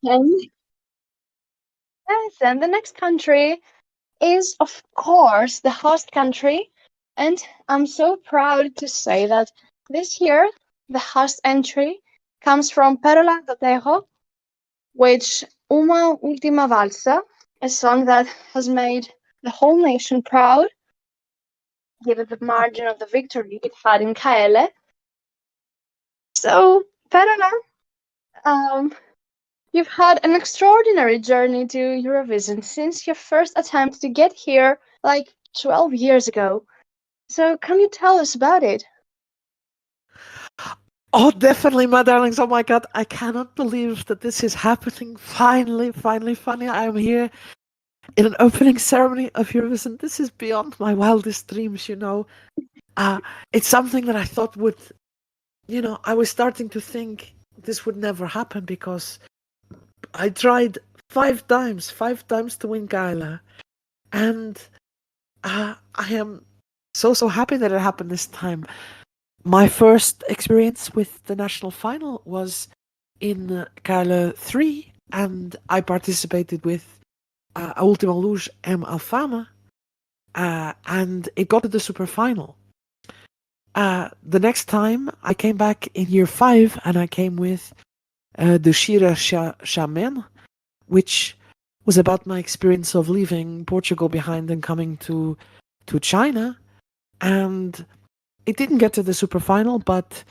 And yes, and the next country is, of course, the host country. And I'm so proud to say that this year the host entry comes from Pérola do Tejo, which Uma Última Valsa, a song that has made the whole nation proud, given the margin of the victory it had in Kaele. So, Pérola, um, you've had an extraordinary journey to Eurovision since your first attempt to get here like 12 years ago. So, can you tell us about it? Oh, definitely, my darlings. Oh my God, I cannot believe that this is happening. Finally, finally, finally, I am here in an opening ceremony of Eurovision. This is beyond my wildest dreams, you know. It's something that I thought would, I was starting to think this would never happen because I tried five times to win Gaila. And I am so happy that it happened this time. My first experience with the national final was in Gaila 3, and I participated with A Última Luz M. Alfama, and it got to the super final. The next time I came back in year 5, and I came with the Shira Shaman, which was about my experience of leaving Portugal behind and coming to China. And it didn't get to the super final, but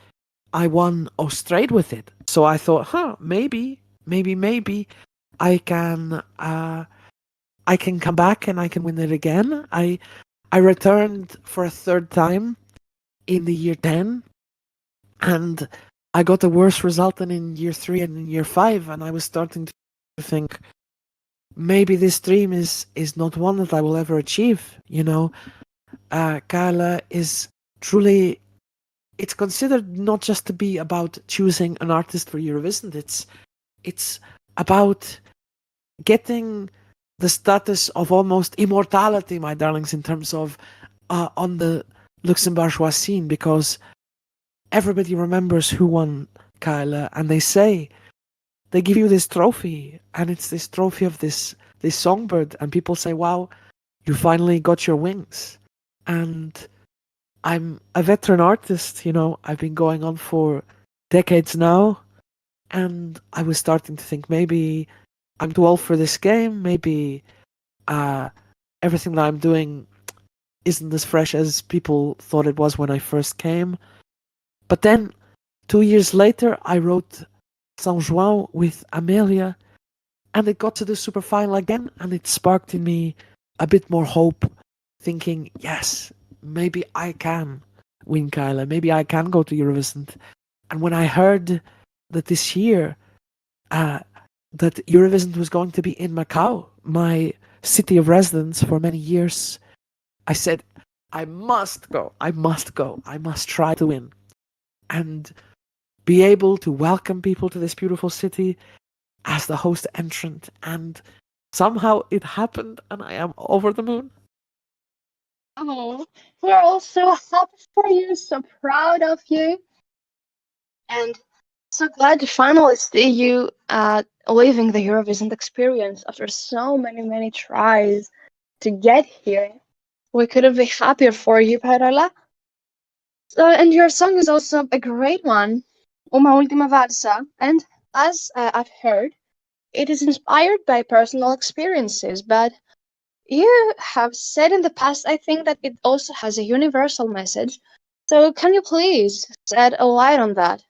I won Austrade with it. So I thought, maybe I can come back and I can win it again. I returned for a third time in the year 10, and I got a worse result than in year 3 and in year 5, and I was starting to think maybe this dream is not one that I will ever achieve. Carla is truly, it's considered not just to be about choosing an artist for Eurovision. It's about getting the status of almost immortality, my darlings, in terms of on the Luxembourgeois scene, because everybody remembers who won Kyla, and they give you this trophy, and it's this trophy of this songbird, and people say, wow, you finally got your wings. And I'm a veteran artist, I've been going on for decades now, and I was starting to think maybe I'm too old for this game, maybe everything that I'm doing isn't as fresh as people thought it was when I first came. But then 2 years later, I wrote São João with Amelia, and it got to the super final again, and it sparked in me a bit more hope, thinking, yes, maybe I can win Kyla, maybe I can go to Eurovision. And when I heard that this year, that Eurovision was going to be in Macau, my city of residence for many years, I said, I must go, I must try to win. And be able to welcome people to this beautiful city as the host entrant. And somehow it happened, and I am over the moon. Oh, we're all so happy for you, so proud of you, and so glad to finally see you living the Eurovision experience after so many tries to get here. We couldn't be happier for you, Parola. So, and your song is also a great one, Uma Última Valsa, and as I've heard, it is inspired by personal experiences, but you have said in the past, I think, that it also has a universal message. So, can you please shed a light on that?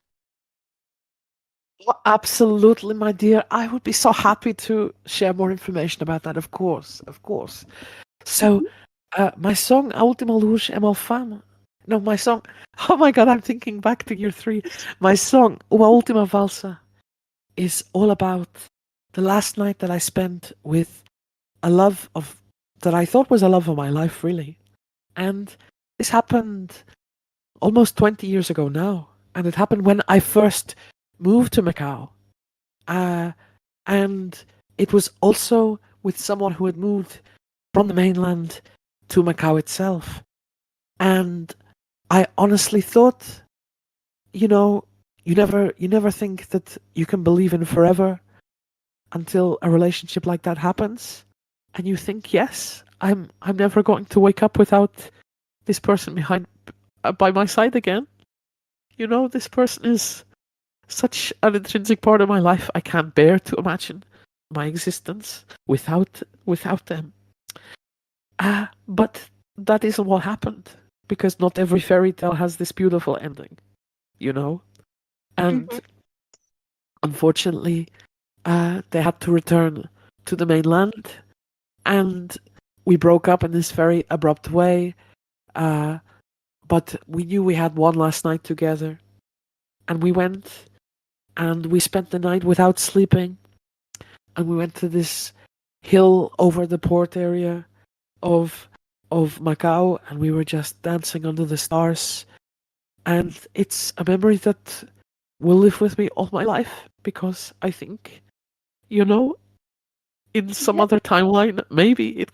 Oh, absolutely, my dear. I would be so happy to share more information about that, of course, of course. So, my song, A Última Luz é Malfama. No, my song, oh my god, I'm thinking back to year 3. My song, Uma Última Valsa, is all about the last night that I spent with a love of, that I thought was a love of my life, really. And this happened almost 20 years ago now. And it happened when I first moved to Macau. And it was also with someone who had moved from the mainland to Macau itself. And I honestly thought, you never think that you can believe in forever. until a relationship like that happens, and you think, yes, I'm never going to wake up without this person behind by my side again. You know, this person is such an intrinsic part of my life. I can't bear to imagine my existence without them. But that isn't what happened, because not every fairy tale has this beautiful ending, you know. And Mhm. unfortunately, they had to return to the mainland, and we broke up in this very abrupt way. Uh, but we knew we had one last night together, and we went and we spent the night without sleeping, and we went to this hill over the port area of Macao, and we were just dancing under the stars. And it's a memory that will live with me all my life, because I think, you know, in some Yeah. other timeline, maybe it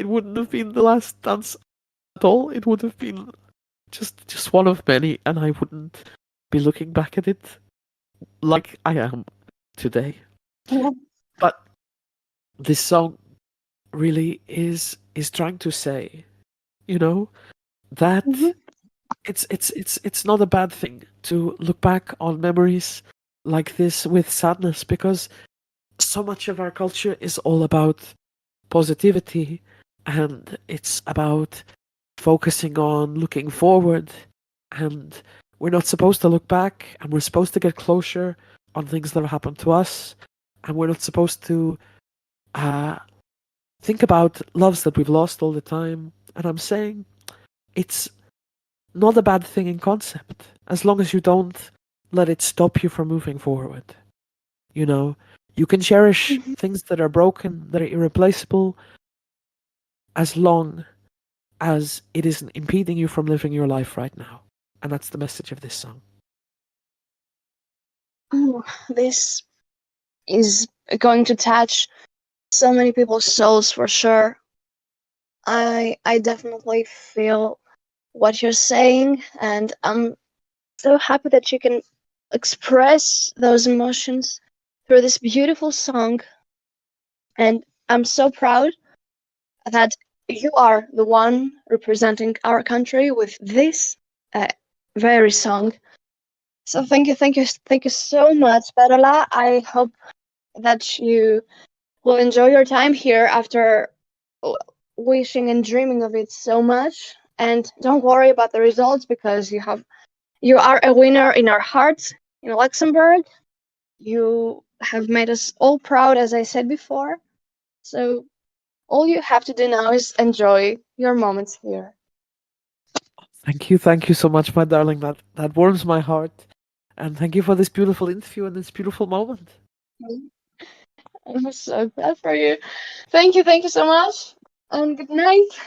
wouldn't have been the last dance at all. It would have been just one of many, and I wouldn't be looking back at it like I am today. Yeah. But this song really is trying to say, you know, that Mhm. it's not a bad thing to look back on memories like this with sadness, because so much of our culture is all about positivity, and it's about focusing on looking forward, and we're not supposed to look back, and we're supposed to get closure on things that have happened to us, and we're not supposed to uh, think about loves that we've lost all the time. And I'm saying it's not a bad thing in concept, as long as you don't let it stop you from moving forward. You know, you can cherish Mhm. things that are broken, that are irreplaceable, as long as it isn't impeding you from living your life right now. And that's the message of this song. Oh, this is going to touch so many people's souls for sure. I definitely feel what you're saying, and I'm so happy that you can express those emotions through this beautiful song. And I'm so proud that you are the one representing our country with this uh, very song. So thank you so much, Pérola. I hope that you will enjoy your time here after w- wishing and dreaming of it so much. And don't worry about the results, because you are a winner in our hearts in Luxembourg. You have made us all proud, as I said before. So all you have to do now is enjoy your moments here. Thank you so much, my darling. That warms my heart. And thank you for this beautiful interview and this beautiful moment. I'm so glad for you. Thank you so much, and good night.